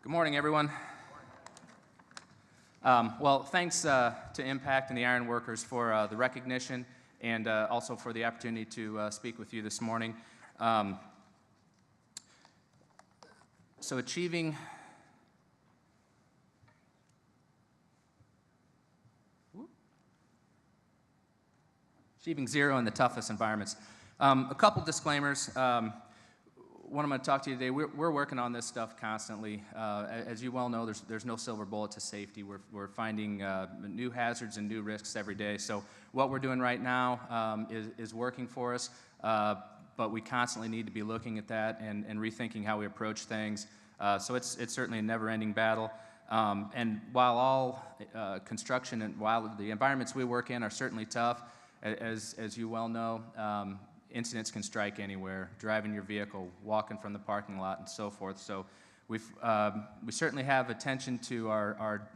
Good morning, everyone. Well, thanks to Impact and the Iron Workers for the recognition and also for the opportunity to speak with you this morning. So achieving zero in the toughest environments. A couple disclaimers. What I'm going to talk to you today, we're working on this stuff constantly. As you well know, there's no silver bullet to safety. We're finding new hazards and new risks every day. So what we're doing right now is working for us, but we constantly need to be looking at that and rethinking how we approach things. So it's certainly a never-ending battle. And while all construction and while the environments we work in are certainly tough, as you well know, incidents can strike anywhere, driving your vehicle, walking from the parking lot, and so forth. So we certainly have attention to our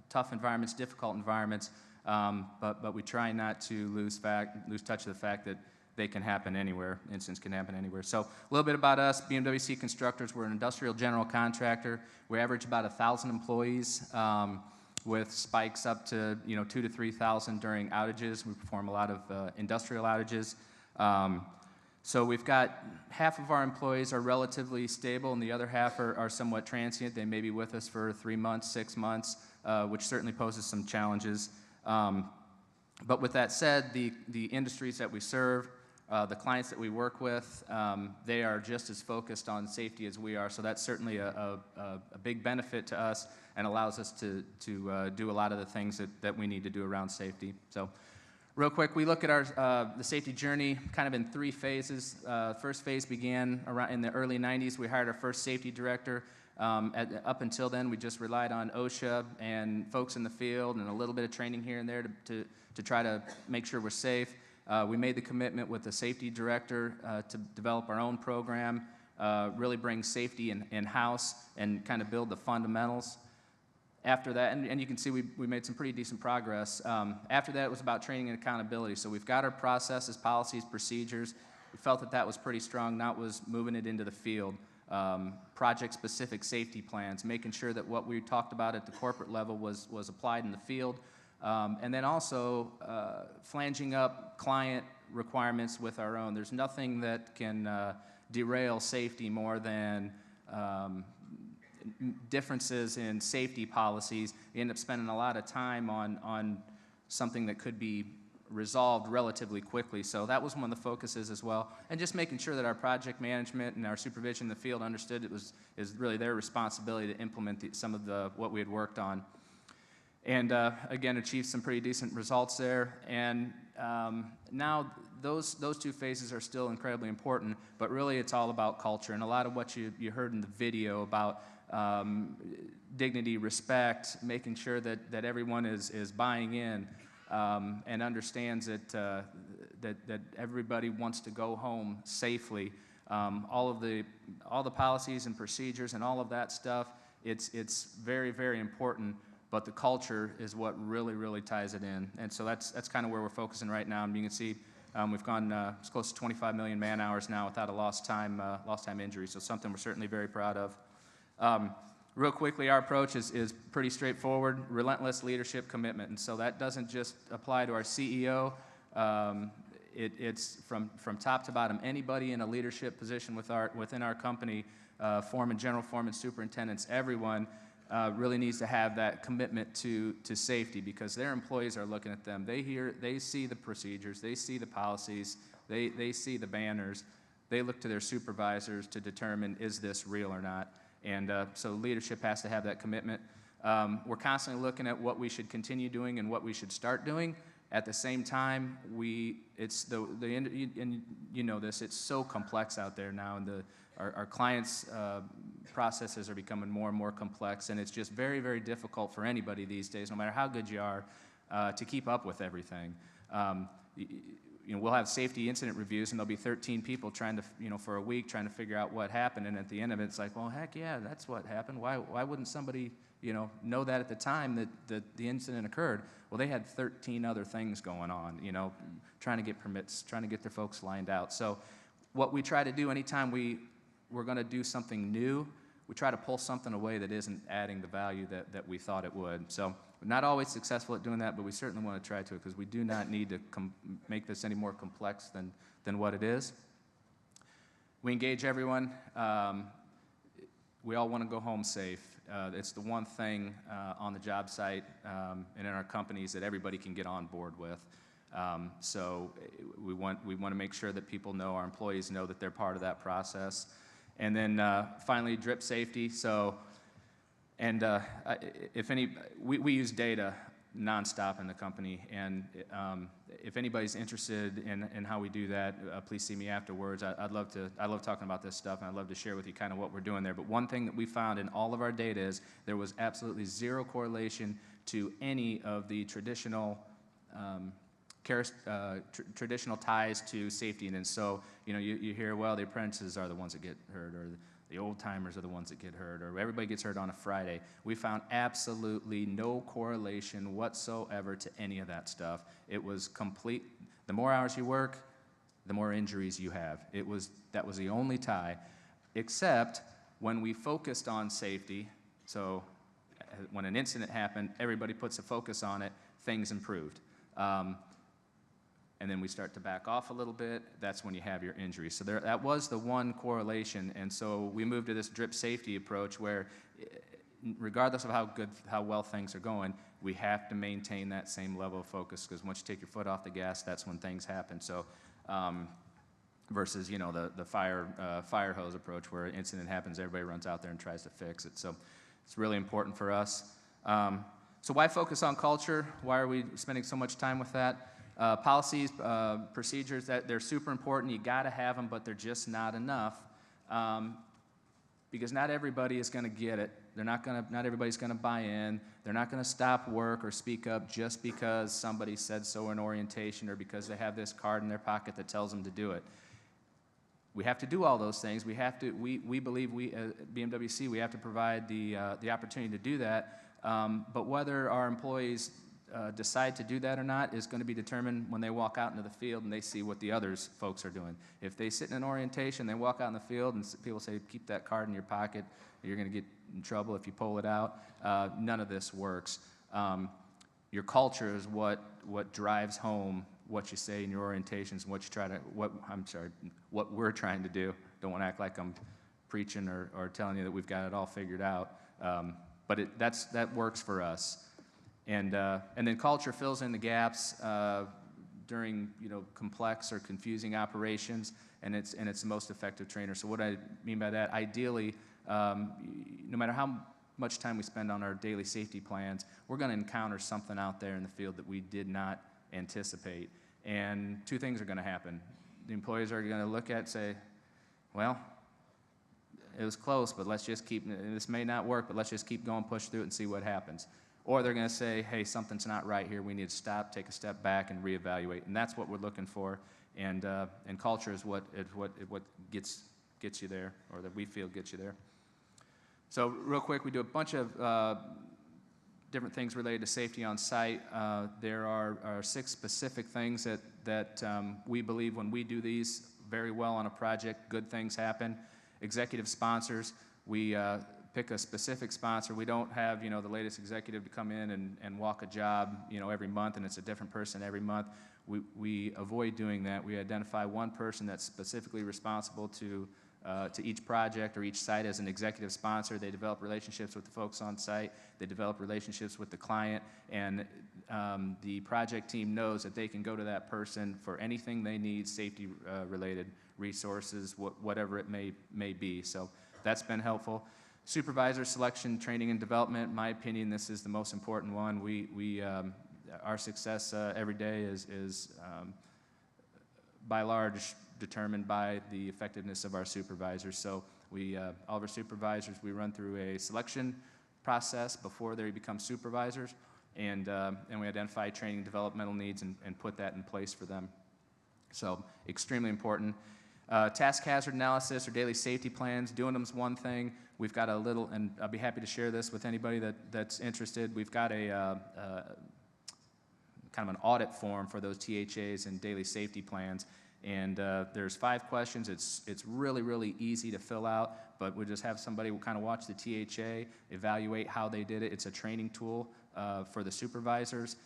tough environments, difficult environments, but we try not to lose touch of the fact that they can happen anywhere. Incidents can happen anywhere. So a little bit about us, BMWC Constructors. We're an industrial general contractor. We average about 1,000 employees. With spikes up to 2,000 to 3,000 during outages. We perform a lot of industrial outages. So we've got half of our employees are relatively stable and the other half are somewhat transient. They may be with us for 3 months, 6 months, which certainly poses some challenges. But with that said, the industries that we serve, the clients that we work with, they are just as focused on safety as we are. So that's certainly a big benefit to us and allows us to do a lot of the things that we need to do around safety. So real quick, we look at the safety journey kind of in 3 phases. First phase began around in the early 90s. We hired our first safety director. Up until then, we just relied on OSHA and folks in the field and a little bit of training here and there to try to make sure we're safe. We made the commitment with the safety director to develop our own program, really bring safety in-house and kind of build the fundamentals. After that, and you can see we made some pretty decent progress. After that, it was about training and accountability. So we've got our processes, policies, procedures. We felt that was pretty strong. Now it was moving it into the field. Project-specific safety plans, making sure that what we talked about at the corporate level was applied in the field. And then also flanging up client requirements with our own. There's nothing that can derail safety more than differences in safety policies. You end up spending a lot of time on something that could be resolved relatively quickly. So that was one of the focuses as well. And just making sure that our project management and our supervision in the field understood is really their responsibility to implement some of what we had worked on. And again, achieved some pretty decent results there. And now those 2 phases are still incredibly important, but really it's all about culture. And a lot of what you heard in the video about dignity, respect, making sure that everyone is buying in and understands that everybody wants to go home safely. All the policies and procedures and all of that stuff, it's very, very important. But the culture is what really ties it in, and so that's kind of where we're focusing right now. And you can see we've gone it's close to 25 million man-hours now without a lost time injury. So something we're certainly very proud of. Real quickly, our approach is pretty straightforward: relentless leadership commitment, and so that doesn't just apply to our CEO. It's from top to bottom. Anybody in a leadership position within our company, foreman, general foreman, superintendents, everyone. Really needs to have that commitment to safety because their employees are looking at them. They see the procedures, they see the policies, they see the banners. They look to their supervisors to determine, is this real or not? And so leadership has to have that commitment. We're constantly looking at what we should continue doing and what we should start doing. At the same time, and you know this, it's so complex out there now, and our clients' processes are becoming more and more complex, and it's just very, very difficult for anybody these days, no matter how good you are, to keep up with everything. We'll have safety incident reviews, and there'll be 13 people trying to, for a week, trying to figure out what happened, and at the end of it, it's like, well, heck yeah, that's what happened. Why wouldn't somebody, know that at the time that the incident occurred? Well, they had 13 other things going on, trying to get permits, trying to get their folks lined out. So what we try to do anytime we're going to do something new, we try to pull something away that isn't adding the value that we thought it would. So we're not always successful at doing that, but we certainly want to try to, because we do not need to make this any more complex than what it is. We engage everyone. We all want to go home safe. It's the one thing on the job site and in our companies that everybody can get on board with. So we want to make sure that people know, our employees know that they're part of that process. And then finally, drip safety. So, and we use data nonstop in the company, and if anybody's interested in how we do that, please see me afterwards. I love talking about this stuff, and I'd love to share with you kind of what we're doing there. But one thing that we found in all of our data is there was absolutely zero correlation to any of the traditional traditional ties to safety. And so, you hear, well, the apprentices are the ones that get hurt, or the old timers are the ones that get hurt, or everybody gets hurt on a Friday. We found absolutely no correlation whatsoever to any of that stuff. It was complete. The more hours you work, the more injuries you have. That was the only tie, except when we focused on safety. So when an incident happened, everybody puts a focus on it, things improved. And then we start to back off a little bit, that's when you have your injuries. So that was the one correlation, and so we moved to this drip safety approach where, regardless of how well things are going, we have to maintain that same level of focus, because once you take your foot off the gas, that's when things happen. So versus the fire hose approach, where an incident happens, everybody runs out there and tries to fix it. So it's really important for us. So why focus on culture? Why are we spending so much time with that? Policies, procedures, they're super important. You got to have them, but they're just not enough, because not everybody is going to get it. Not everybody's going to buy in. They're not going to stop work or speak up just because somebody said so in orientation, or because they have this card in their pocket that tells them to do it. We have to do all those things. We believe at BMWC, we have to provide the opportunity to do that. But whether our employees decide to do that or not is going to be determined when they walk out into the field and they see what the others folks are doing. If they sit in an orientation, they walk out in the field and people say, keep that card in your pocket, you're going to get in trouble if you pull it out, none of this works. Your culture is what drives home what you say in your orientations and what we're trying to do. Don't want to act like I'm preaching or telling you that we've got it all figured out, but that works for us. And then culture fills in the gaps during complex or confusing operations, and it's the most effective trainer. So what I mean by that, ideally, no matter how much time we spend on our daily safety plans, we're going to encounter something out there in the field that we did not anticipate. And two things are going to happen. The employees are going to look at it and say, well, it was close, but let's just keep, this may not work, but let's just keep going, push through it, and see what happens. Or they're going to say, hey, something's not right here. We need to stop, take a step back, and reevaluate. And that's what we're looking for. And culture is what gets you there, or that we feel gets you there. So real quick, we do a bunch of different things related to safety on site. There are 6 specific things that we believe when we do these very well on a project, good things happen. Executive sponsors, we pick a specific sponsor. We don't have the latest executive to come in and walk a job every month, and it's a different person every month. We avoid doing that. We identify one person that's specifically responsible to each project or each site as an executive sponsor. They develop relationships with the folks on site. They develop relationships with the client, and the project team knows that they can go to that person for anything they need, safety related resources, whatever it may be. So that's been helpful. Supervisor selection, training, and development. In my opinion, this is the most important one. Our success every day is by large determined by the effectiveness of our supervisors. So all of our supervisors, we run through a selection process before they become supervisors, and we identify training and developmental needs and put that in place for them. So extremely important. Task hazard analysis or daily safety plans, doing them is one thing. We've got a little, and I'll be happy to share this with anybody that's interested. We've got a kind of an audit form for those THAs and daily safety plans. And there's 5 questions. It's really, really easy to fill out, but we just have somebody kind of watch the THA, evaluate how they did it. It's a training tool for the supervisors.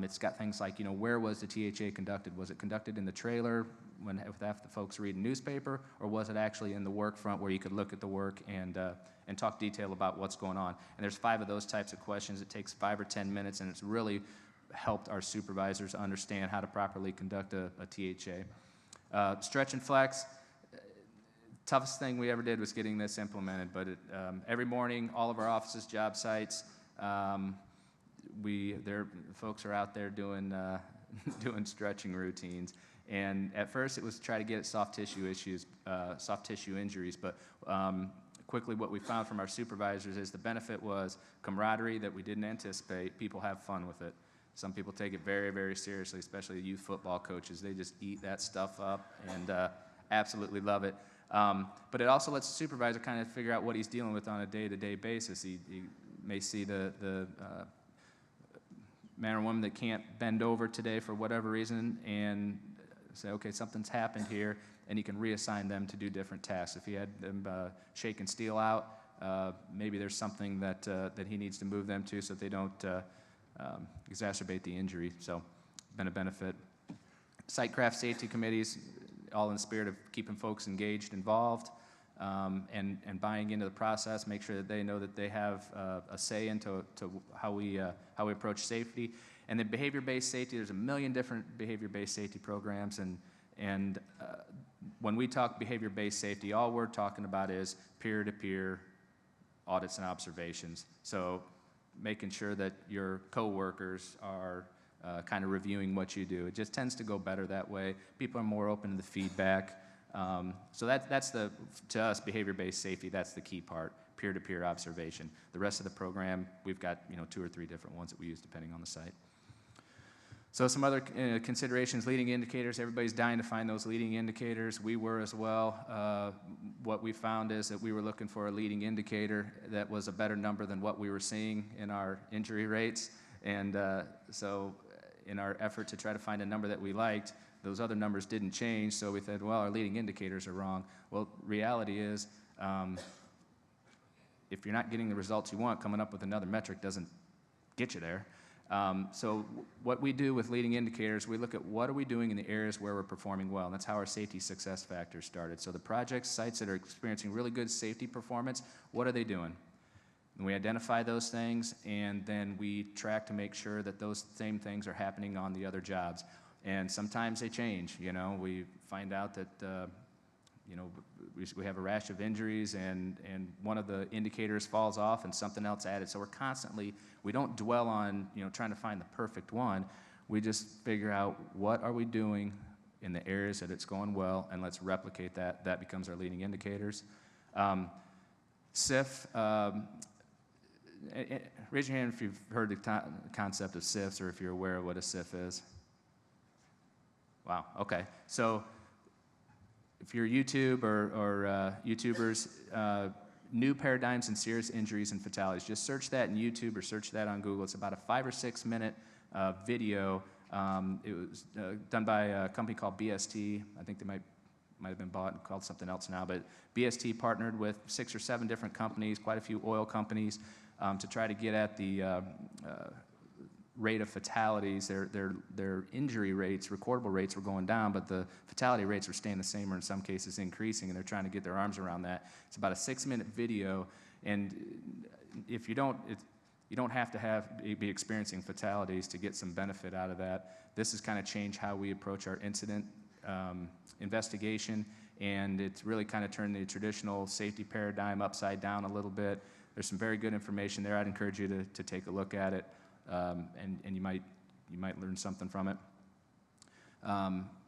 It's got things like, where was the THA conducted? Was it conducted in the trailer with half the folks reading newspaper, or was it actually in the work front where you could look at the work and talk detail about what's going on? And there's 5 of those types of questions. It takes 5 or 10 minutes, and it's really helped our supervisors understand how to properly conduct a THA. Stretch and flex, toughest thing we ever did was getting this implemented, but every morning, all of our offices, job sites, folks are out there doing doing stretching routines. And at first, it was to try to get at soft tissue injuries, but quickly what we found from our supervisors is the benefit was camaraderie that we didn't anticipate. People have fun with it. Some people take it very, very seriously, especially the youth football coaches. They just eat that stuff up and absolutely love it. But it also lets the supervisor kind of figure out what he's dealing with on a day-to-day basis. He may see the man or woman that can't bend over today for whatever reason and say, okay, something's happened here, and you can reassign them to do different tasks. If he had them shaking steel out, maybe there's something that he needs to move them to so that they don't exacerbate the injury. So, been a benefit. Site craft safety committees, all in the spirit of keeping folks engaged, involved, and buying into the process. Make sure that they know that they have a say into how we approach safety. And then behavior-based safety. There's a million different behavior-based safety programs, and when we talk behavior-based safety, all we're talking about is peer-to-peer audits and observations. So, making sure that your coworkers are kind of reviewing what you do. It just tends to go better that way. People are more open to the feedback. So that's to us, behavior-based safety, that's the key part, peer-to-peer observation. The rest of the program, we've got 2 or 3 different ones that we use depending on the site. So some other considerations, leading indicators. Everybody's dying to find those leading indicators. We were as well. What we found is that we were looking for a leading indicator that was a better number than what we were seeing in our injury rates. And so in our effort to try to find a number that we liked, those other numbers didn't change. So we said, well, our leading indicators are wrong. Well, reality is, if you're not getting the results you want, coming up with another metric doesn't get you there. So what we do with leading indicators, we look at what are we doing in the areas where we're performing well, and that's how our safety success factors started. So the projects, sites that are experiencing really good safety performance, what are they doing? And we identify those things, and then we track to make sure that those same things are happening on the other jobs. And sometimes they change. We find out that we have a rash of injuries, and one of the indicators falls off and something else added. So we don't dwell on trying to find the perfect one. We just figure out what are we doing in the areas that it's going well, and let's replicate that. That becomes our leading indicators. SIF, raise your hand if you've heard the concept of SIFs or if you're aware of what a SIF is. Wow, okay. So if you're YouTube or YouTubers, new paradigms in serious injuries and fatalities, just search that in YouTube or search that on Google. It's about a 5 or 6 minute video. It was done by a company called BST. I think they might have been bought and called something else now, but BST partnered with 6 or 7 different companies, quite a few oil companies, to try to get at the rate of fatalities. Their injury rates, recordable rates were going down, but the fatality rates were staying the same or in some cases increasing, and they're trying to get their arms around that. It's about a 6 minute video, and if you don't have to be experiencing fatalities to get some benefit out of that. This has kind of changed how we approach our incident investigation, and it's really kind of turned the traditional safety paradigm upside down a little bit. There's some very good information there. I'd encourage you to take a look at it. And you might learn something from it.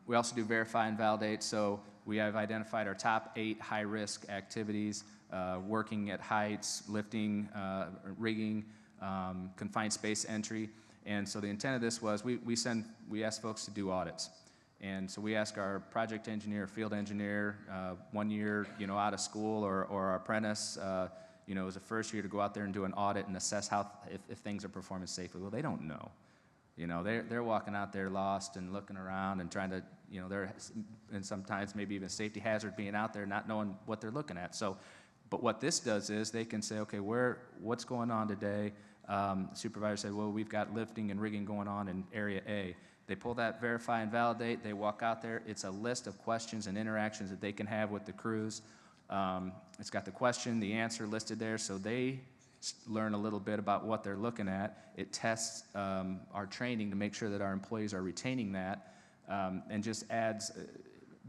We also do verify and validate. So we have identified our top 8 high-risk activities: working at heights, lifting, rigging, confined space entry. And so the intent of this was we ask folks to do audits. And so we ask our project engineer, field engineer, 1 year out of school, or our apprentice. As a first year to go out there and do an audit and assess if things are performing safely. Well, they don't know. They're walking out there lost and looking around and trying to you know, and sometimes maybe even a safety hazard being out there, not knowing what they're looking at. So, but what this does is they can say, okay, what's going on today? Supervisor said, well, we've got lifting and rigging going on in area A. They pull that verify and validate, they walk out there. It's a list of questions and interactions that they can have with the crews. It's got the question, the answer listed there, so they learn a little bit about what they're looking at. It tests our training to make sure that our employees are retaining that, and just adds,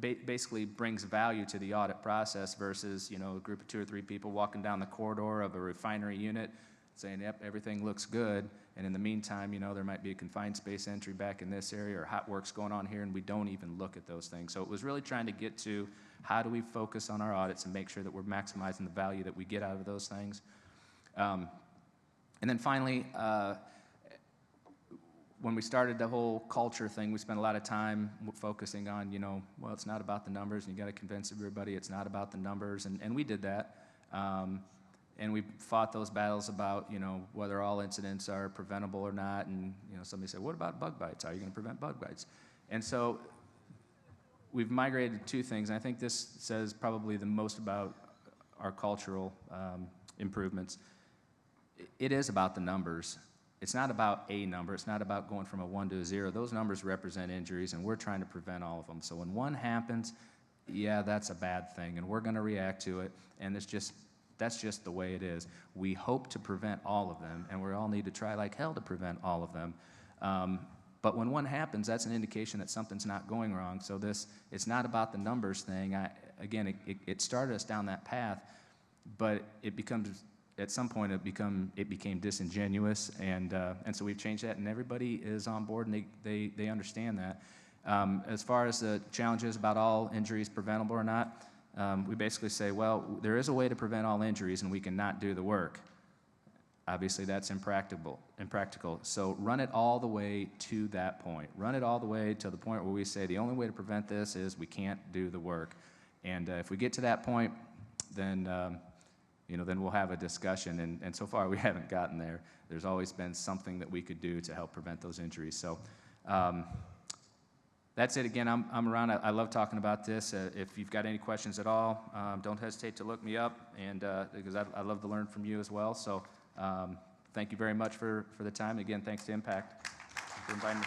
basically brings value to the audit process versus, you know, a group of 2 or 3 people walking down the corridor of a refinery unit saying, yep, everything looks good, and in the meantime, you know, there might be a confined space entry back in this area or hot work's going on here, and we don't even look at those things. So it was really trying to get to how do we focus on our audits and make sure that we're maximizing the value that we get out of those things. And then finally, when we started the whole culture thing, we spent a lot of time focusing on, you know, well, it's not about the numbers, and you got to convince everybody it's not about the numbers, and we did that. And we fought those battles about, you know, whether all incidents are preventable or not. And, you know, somebody said, what about bug bites? How are you going to prevent bug bites? And so we've migrated to 2 things. And I think this says probably the most about our cultural improvements. It is about the numbers. It's not about a number. It's not about going from a 1 to a 0. Those numbers represent injuries, and we're trying to prevent all of them. So when one happens, yeah, that's a bad thing, and we're going to react to it. And that's just the way it is. We hope to prevent all of them, and we all need to try like hell to prevent all of them. But when one happens, that's an indication that something's not going wrong. So it's not about the numbers thing. Again, it started us down that path, but it becomes, at some point, it became disingenuous, and so we've changed that, and everybody is on board, and they understand that. As far as the challenges about all injuries preventable or not, we basically say, well, there is a way to prevent all injuries, and we cannot do the work. Obviously, that's impractical. So run it all the way to that point. Run it all the way to the point where we say the only way to prevent this is we can't do the work. And if we get to that point, then you know, then we'll have a discussion. And so far, we haven't gotten there. There's always been something that we could do to help prevent those injuries. So. That's it. Again, I'm around. I love talking about this. If you've got any questions at all, don't hesitate to look me up, and because I love to learn from you as well. So thank you very much for the time. Again, thanks to Impact for inviting me.